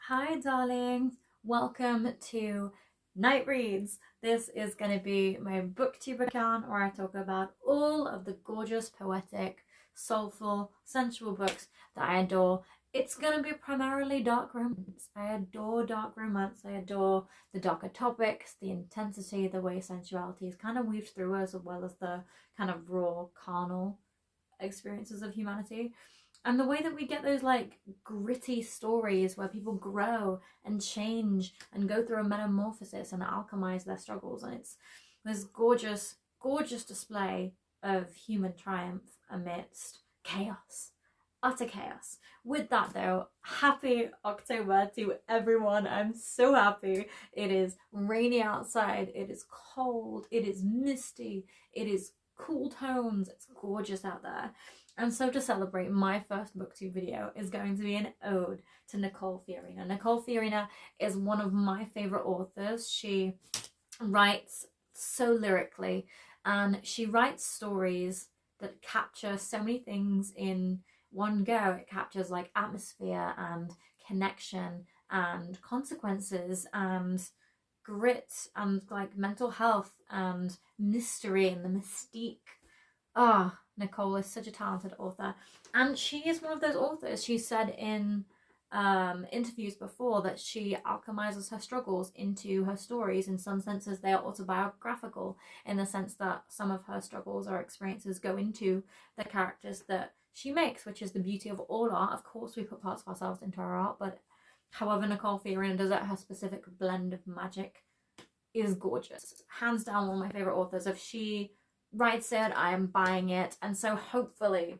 Hi, darlings. Welcome to Night Reads. This is going to be my Booktube account where I talk about all of the gorgeous, poetic, soulful, sensual books that I adore. It's going to be primarily dark romance. I adore dark romance. I adore the darker topics, the intensity, the way sensuality is kind of weaved through as well as the kind of raw, carnal experiences of humanity, and the way that we get those like gritty stories where people grow and change and go through a metamorphosis and alchemize their struggles. And it's this gorgeous display of human triumph amidst chaos, utter chaos. With that though, happy October to everyone. I'm so happy. It is rainy outside, it is cold, it is misty, it is cool tones, it's gorgeous out there. And so to celebrate, my first booktube video is going to be an ode to Nicole Fiorina. Nicole Fiorina is one of my favorite authors. She writes so lyrically, and she writes stories that capture so many things in one go. It captures like atmosphere and connection and consequences and grit and like mental health and mystery and the mystique. Ah, Nicole is such a talented author, and she is one of those authors. She said in interviews before that she alchemizes her struggles into her stories. In some senses, they are autobiographical, in the sense that some of her struggles or experiences go into the characters that she makes, which is the beauty of all art. Of course, we put parts of ourselves into our art, but however Nicole Fiorina does it, her specific blend of magic is gorgeous. Hands down, one of my favorite authors. If she writes it, I am buying it, and so hopefully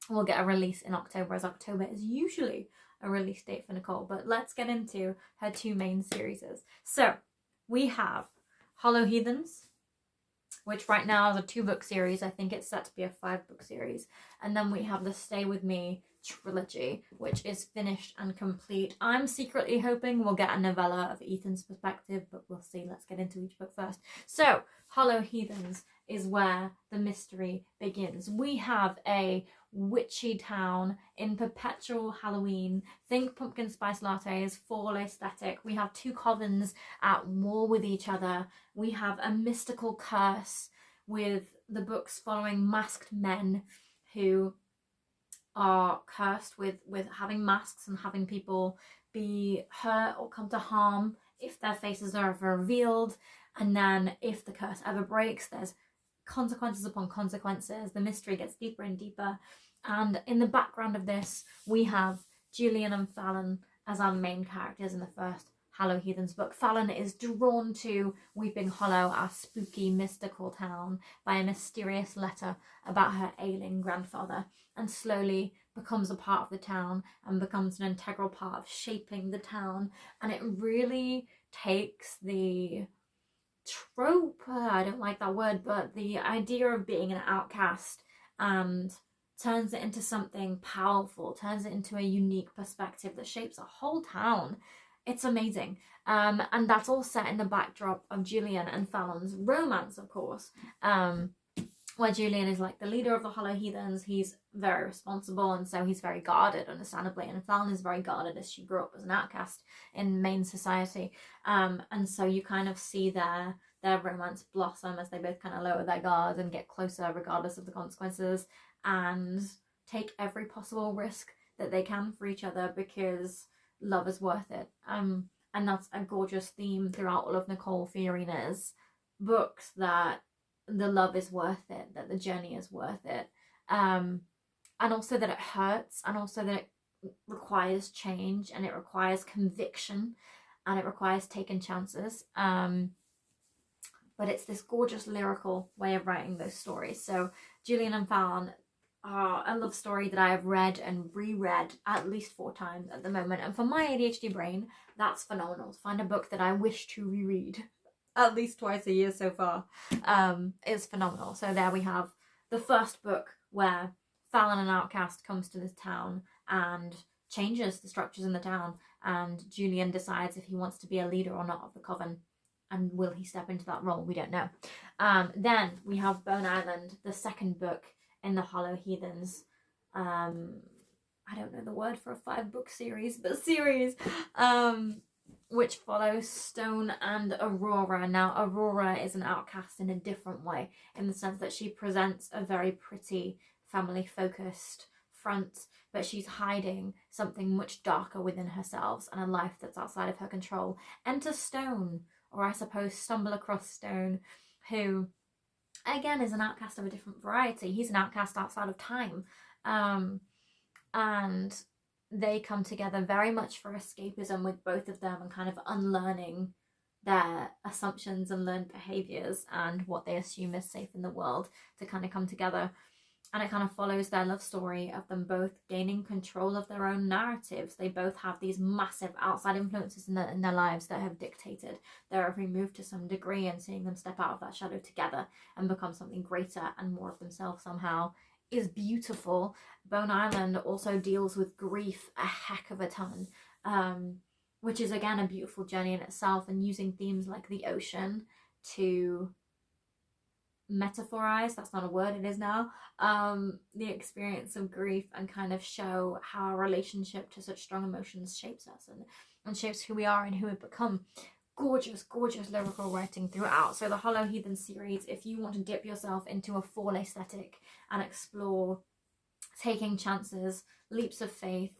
we'll get a release in October, as October is usually a release date for Nicole. But let's get into her two main series. So we have Hollow Heathens, which right now is a 2-book series. I think it's set to be a 5-book series. And then we have the Stay With Me trilogy, which is finished and complete. I'm secretly hoping we'll get a novella of Ethan's perspective, but we'll see. Let's get into each book first. So Hollow Heathens is where the mystery begins. We have a witchy town in perpetual Halloween. Think pumpkin spice lattes, fall aesthetic. We have 2 covens at war with each other. We have a mystical curse with the books following masked men who are cursed with having masks and having people be hurt or come to harm if their faces are ever revealed. And then if the curse ever breaks, there's consequences upon consequences. The mystery gets deeper and deeper. And in the background of this, we have Julian and Fallon as our main characters in the first Hollow Heathens book. Fallon is drawn to Weeping Hollow, our spooky, mystical town, by a mysterious letter about her ailing grandfather, and slowly becomes a part of the town and becomes an integral part of shaping the town. And it really takes the trope, I don't like that word, but the idea of being an outcast, and turns it into something powerful, turns it into a unique perspective that shapes a whole town. It's amazing. And that's all set in the backdrop of Julian and Fallon's romance, of course, where Julian is like the leader of the Hollow Heathens. He's very responsible, and so he's very guarded, understandably, and Fallon is very guarded as she grew up as an outcast in main society. And so you kind of see their romance blossom as they both kind of lower their guard and get closer regardless of the consequences, and take every possible risk that they can for each other, because love is worth it. And that's a gorgeous theme throughout all of Nicole Fiorina's books, that the love is worth it, that the journey is worth it, and also that it hurts, and also that it requires change, and it requires conviction, and it requires taking chances. But it's this gorgeous lyrical way of writing those stories. So Julian and Fallon are a love story that I have read and reread at least 4 times at the moment. And for my ADHD brain, that's phenomenal. To find a book that I wish to reread at least twice a year so far is phenomenal. So there we have the first book where Fallon, an outcast, comes to this town and changes the structures in the town. And Julian decides if he wants to be a leader or not of the coven. And will he step into that role? We don't know. Then we have Bone Island, the second book in the Hollow Heathens I don't know the word for a 5-book series, but series, which follows Stone and Aurora. Now, Aurora is an outcast in a different way, in the sense that she presents a very pretty, family-focused front, but she's hiding something much darker within herself and a life that's outside of her control. Enter Stone, or I suppose stumble across Stone, who, again, is an outcast of a different variety. He's an outcast outside of time. And they come together very much for escapism with both of them, and kind of unlearning their assumptions and learned behaviors and what they assume is safe in the world, to kind of come together. And it kind of follows their love story of them both gaining control of their own narratives. They both have these massive outside influences in their lives that have dictated their every move to some degree, and seeing them step out of that shadow together and become something greater and more of themselves somehow is beautiful. Bone Island also deals with grief a heck of a ton, which is again a beautiful journey in itself, and using themes like the ocean to metaphorize, that's not a word, it is now, the experience of grief, and kind of show how our relationship to such strong emotions shapes us and shapes who we are and who we become. Gorgeous, gorgeous lyrical writing throughout. So the Hollow Heathens series, if you want to dip yourself into a fall aesthetic and explore taking chances, leaps of faith,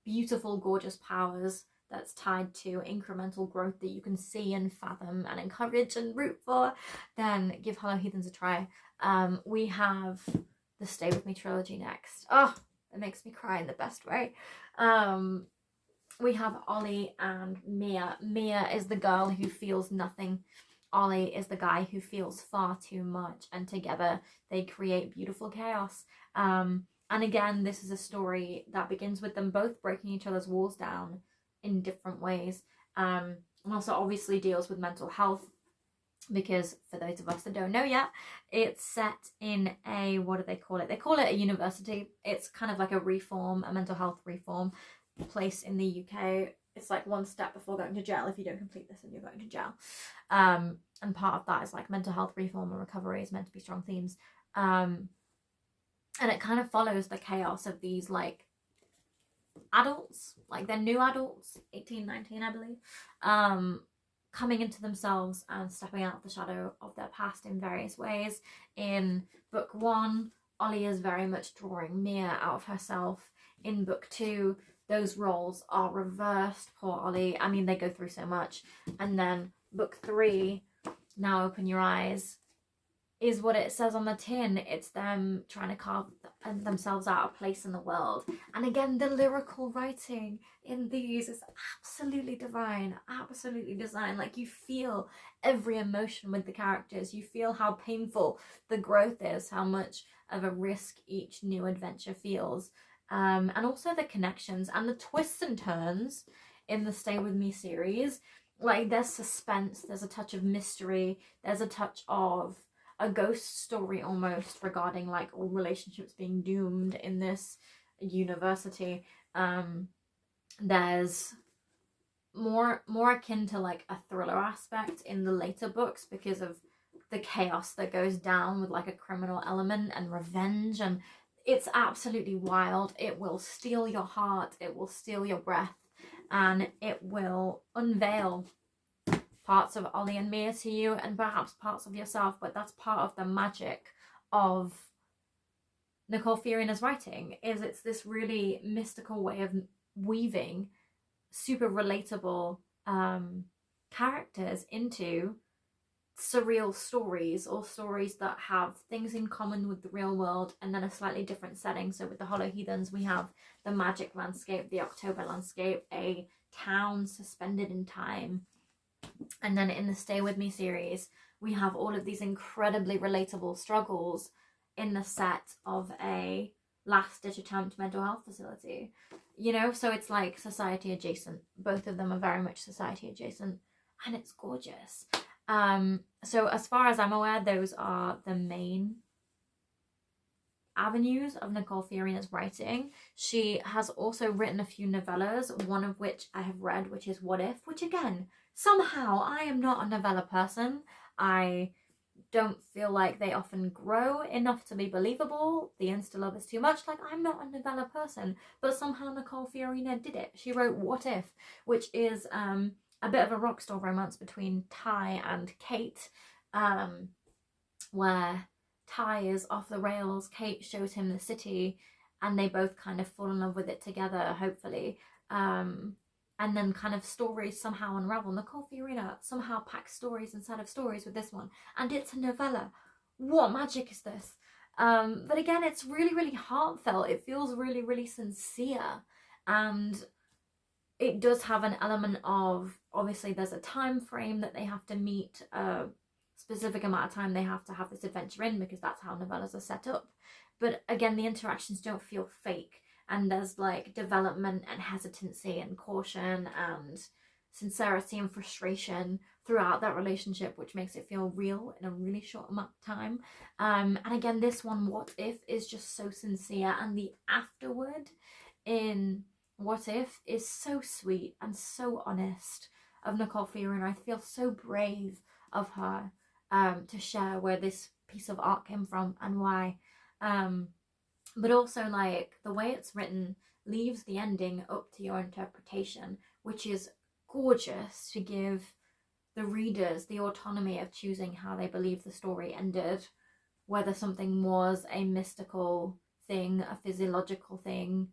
beautiful, gorgeous powers that's tied to incremental growth that you can see and fathom and encourage and root for, then give Hollow Heathens a try. We have the Stay With Me trilogy next. Oh, it makes me cry in the best way. We have Ollie and Mia. Mia is the girl who feels nothing. Ollie is the guy who feels far too much, and together they create beautiful chaos. And again, this is a story that begins with them both breaking each other's walls down in different ways, and also obviously deals with mental health, because for those of us that don't know yet, it's set in a, what do they call it? They call it a university. It's kind of like a mental health reform place in the UK. It's like one step before going to jail. If you don't complete this, then you're going to jail. And part of that is like mental health reform and recovery is meant to be strong themes. And it kind of follows the chaos of these like adults, like they're new adults, 18, 19, I believe, coming into themselves and stepping out of the shadow of their past in various ways. In book 1, Ollie is very much drawing Mia out of herself. In book 2, those roles are reversed. Poor Ollie. I mean, they go through so much. And then book 3, Now Open Your Eyes, is what it says on the tin. It's them trying to carve themselves out a place in the world. And again, the lyrical writing in these is absolutely divine, absolutely designed. Like, you feel every emotion with the characters. You feel how painful the growth is, how much of a risk each new adventure feels. And also the connections and the twists and turns in the Stay With Me series. Like, there's suspense, there's a touch of mystery, there's a touch of a ghost story almost, regarding like all relationships being doomed in this university. There's more akin to like a thriller aspect in the later books, because of the chaos that goes down with like a criminal element and revenge, and it's absolutely wild. It will steal your heart, it will steal your breath, and it will unveil parts of Ollie and Mia to you, and perhaps parts of yourself. But that's part of the magic of Nicole Fiorina's writing, is it's this really mystical way of weaving super relatable characters into surreal stories, or stories that have things in common with the real world and then a slightly different setting. So with the Hollow Heathens, we have the magic landscape, the October landscape, a town suspended in time. And then in the Stay With Me series, we have all of these incredibly relatable struggles in the set of a last-ditch attempt mental health facility. You know, so it's like society adjacent. Both of them are very much society adjacent, and it's gorgeous. So as far as I'm aware, those are the main avenues of Nicole Fiorina's writing. She has also written a few novellas, one of which I have read, which is What If, which again, somehow I am not a novella person. I don't feel like they often grow enough to be believable. The insta-love is too much. Like, I'm not a novella person, but somehow Nicole Fiorina did it. She wrote What If, which is a bit of a rock star romance between Ty and Kate, where Ty is off the rails, Kate shows him the city, and they both kind of fall in love with it together, hopefully. And then kind of stories somehow unravel. Nicole Fiorina somehow packs stories inside of stories with this one, and it's a novella. What magic is this? But again, it's really, really heartfelt. It feels really, really sincere, and it does have an element of, obviously there's a time frame that they have to meet, a specific amount of time they have to have this adventure in, because that's how novellas are set up. But again, the interactions don't feel fake, and there's like development and hesitancy and caution and sincerity and frustration throughout that relationship, which makes it feel real in a really short amount of time. And again, this one, What If, is just so sincere, and the afterward in What If is so sweet and so honest of Nicole Fiorina. I feel so brave of her to share where this piece of art came from and why. But also, like, the way it's written leaves the ending up to your interpretation, which is gorgeous, to give the readers the autonomy of choosing how they believe the story ended, whether something was a mystical thing, a physiological thing,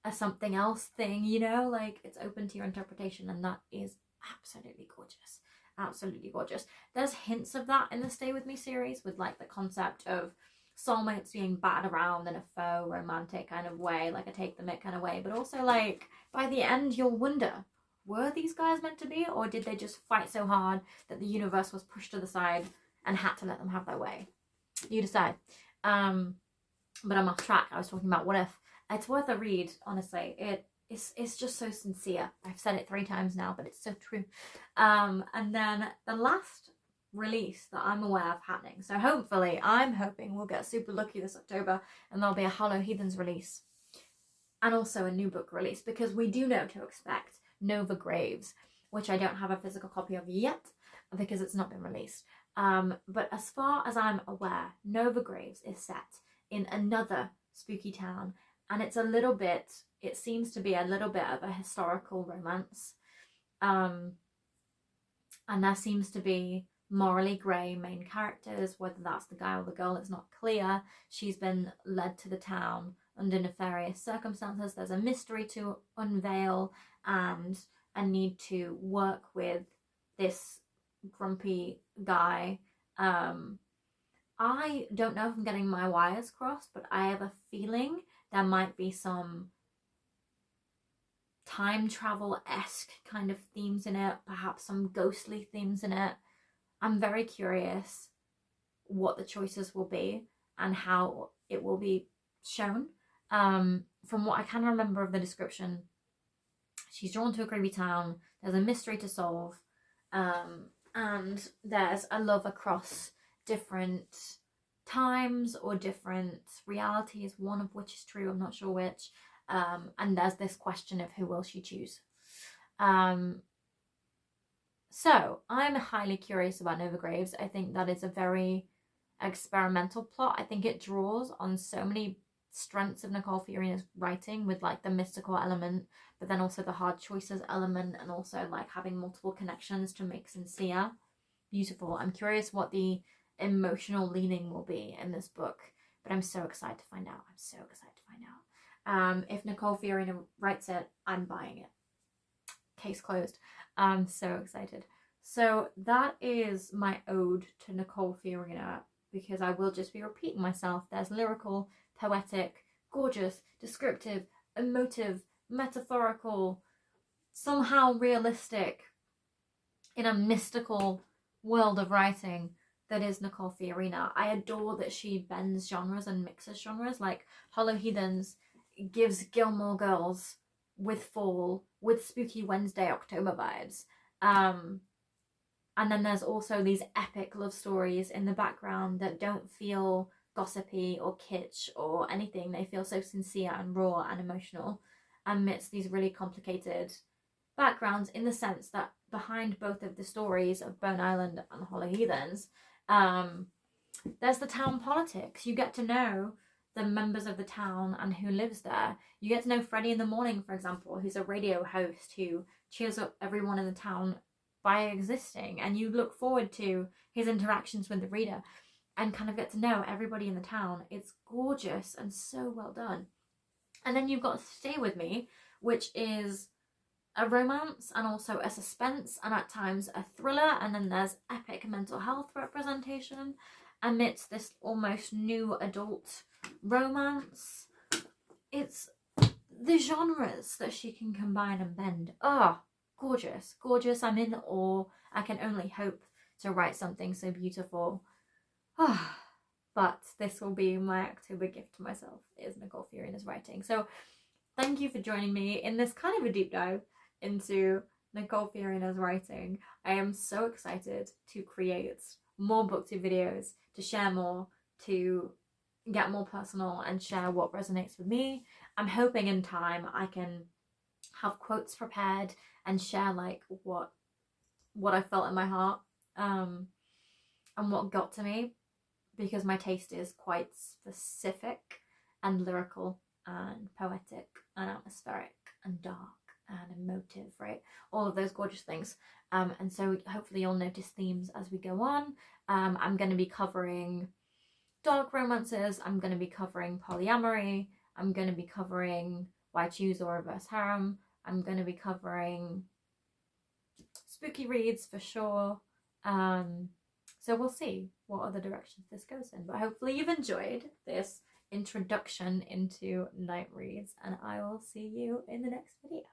a something else thing, you know, like, it's open to your interpretation, and that is absolutely gorgeous. Absolutely gorgeous. There's hints of that in the Stay With Me series, with like the concept of soulmates being battered around in a faux romantic kind of way, like a take the mick kind of way, but also like by the end you'll wonder, were these guys meant to be, or did they just fight so hard that the universe was pushed to the side and had to let them have their way? You decide. But I'm off track. I was talking about What If. It's worth a read, honestly. It's just so sincere. I've said it 3 times now, but it's so true. And then the last release that I'm aware of happening, so hopefully, I'm hoping we'll get super lucky this October and there'll be a Hollow Heathens release and also a new book release, because we do know to expect Nova Graves, which I don't have a physical copy of yet because it's not been released. But as far as I'm aware, Nova Graves is set in another spooky town, and it's a little bit, it seems to be a little bit of a historical romance. And there seems to be morally grey main characters, whether that's the guy or the girl, it's not clear. She's been led to the town under nefarious circumstances. There's a mystery to unveil and a need to work with this grumpy guy. I don't know if I'm getting my wires crossed, but I have a feeling there might be some time travel-esque kind of themes in it, perhaps some ghostly themes in it. I'm very curious what the choices will be and how it will be shown. From what I can remember of the description, she's drawn to a creepy town, there's a mystery to solve, and there's a love across different times or different realities, one of which is true, I'm not sure which. And there's this question of who will she choose. So I'm highly curious about Nova Graves. I think that is a very experimental plot. I think it draws on so many strengths of Nicole Fiorina's writing, with like the mystical element, but then also the hard choices element, and also like having multiple connections to make sincere. Beautiful. I'm curious what the emotional leaning will be in this book, but I'm so excited to find out. I'm so excited to find out. If Nicole Fiorina writes it, I'm buying it. Case closed. I'm so excited. So that is my ode to Nicole Fiorina, because I will just be repeating myself. There's lyrical, poetic, gorgeous, descriptive, emotive, metaphorical, somehow realistic, in a mystical world of writing that is Nicole Fiorina. I adore that she bends genres and mixes genres. Like Hollow Heathens gives Gilmore Girls with fall, with Spooky Wednesday October vibes. And then there's also these epic love stories in the background that don't feel gossipy or kitsch or anything. They feel so sincere and raw and emotional amidst these really complicated backgrounds, in the sense that behind both of the stories of Bone Island and Hollow Heathens, There's the town politics. You get to know the members of the town and who lives there. You get to know Freddie in the Morning, for example, who's a radio host who cheers up everyone in the town by existing, and you look forward to his interactions with the reader and kind of get to know everybody in the town. It's gorgeous and so well done. And then you've got Stay With Me, which is a romance and also a suspense and at times a thriller, and then there's epic mental health representation amidst this almost new adult romance. It's the genres that she can combine and bend. Oh, gorgeous, gorgeous. I'm in awe. I can only hope to write something so beautiful. But this will be my October gift to myself, is Nicole Fiorina's writing. So thank you for joining me in this kind of a deep dive into Nicole Fiorina's writing. I am so excited to create more Booktube videos, to share more, to get more personal and share what resonates with me. I'm hoping in time I can have quotes prepared and share like what I felt in my heart and what got to me, because my taste is quite specific and lyrical and poetic and atmospheric and dark and emotive, right? All of those gorgeous things. And so hopefully you'll notice themes as we go on. I'm going to be covering dark romances. I'm going to be covering polyamory. I'm going to be covering why choose or reverse harem. I'm going to be covering spooky reads for sure. So we'll see what other directions this goes in. But hopefully you've enjoyed this introduction into night reads, and I will see you in the next video.